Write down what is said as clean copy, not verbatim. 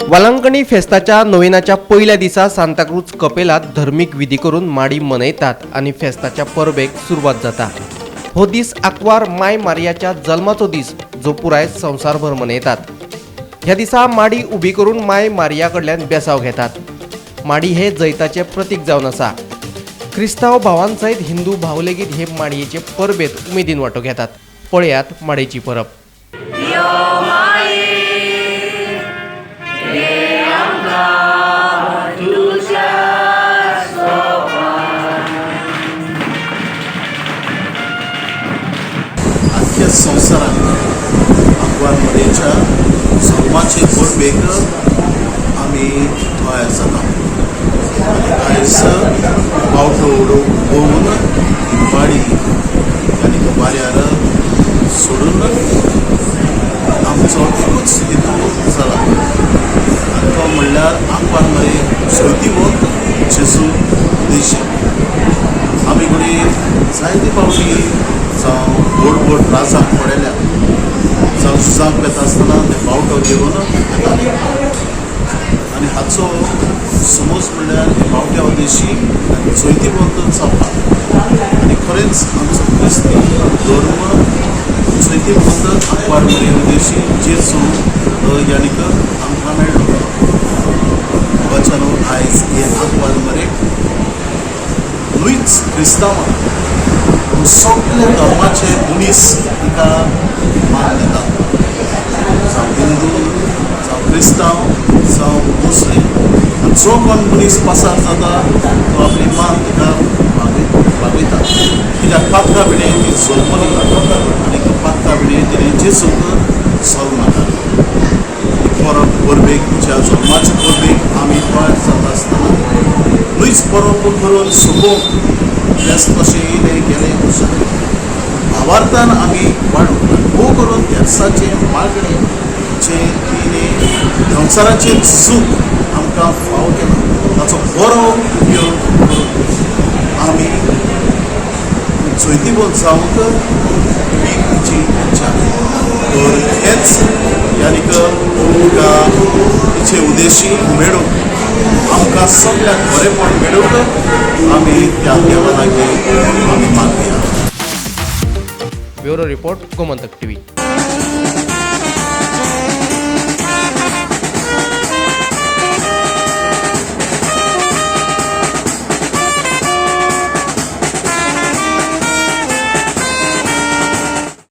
वालांकणी फेस्ताच्या नोवेनाच्या पहिल्या दिसा सांताक्रूज कपेलात धार्मिक विधी करून माडी मनयतात आणि फेस्ताच्या परबेक सुरुवात जाता। हो दीस आंकवार माय मारियाच्या जल्माचो दीस जो पुराय संवसारभर मनयतात। ह्या दिसा माडी उबी करून माय मारिया कडल्यान बेसाव घेतात। माडी हे जैताचे प्रतीक जावन आसा। क्रिस्तांव भावांसयत हिंदू भाव लेगीत हे माडयेचे परबेत उमेदीन वांटो घेतात। पळयात माडयेची परब। संवसारांत आंकवार मदींच्या जल्माचे परबेक आमी तयार जाता आनी आयज पावटो उडोवन माडी आनी बाऱ्यार सोडून आमचो एकूच हेतू जाला आनी तो म्हणल्यार आंकवार मरे चवथीमोग जेजू देशी। आमी घडये जायते फावटी जावं व्हड व्हड राजांक पडयल्या जावं झुजांक येता आसतना ते पावटो घेवन येताले आनी हाचो समज म्हणल्यार हे पावट्या उद्देशी आनी चवथी बद्दल जावपाक आनी खरेंच आमचो क्रिस्ती धर्म चवथी बद्दल आंकवार मरे उद्देशी जेजू यानीक आमकां मेळ्ळो। वचन आयज हे आंकवार मरे न्हूच क्रिस्तांवां सगळे धर्माचे मनीस तिका मान दितात, जावं हिंदू जावं क्रिस्तांव जावं मुस्लीम। जो कोण मनीस पसार जाता तो आपली मान तिका भागयता। कित्याक पातका भिडेन ती जल्मली आनी पातका भिडेन तिणें जेजूक जल्म घालो। परबेक ज्या जल्माचे परबेक आमी तयार जाता आसतना न्हूच परब करून सोंपोवंक फेस्त कशें येयलें गेलें अशें भावार्थान आमी वाडोवंक भोव करून फेस्ताचे मागणे जे तिणें संवसाराचेर झुजूंक आमकां फाव केला ताचो बरो उपयोग करून आमी चवथी बोल जावंक विकची इच्छा तर हेच यानीक तुमकां तिचे उद्देशी मेळोवंक आमकां सगळ्याक बरेपण मेळोवंक आमी त्या देवा लागीं आमी मागया। Bureau report Gomantak TV.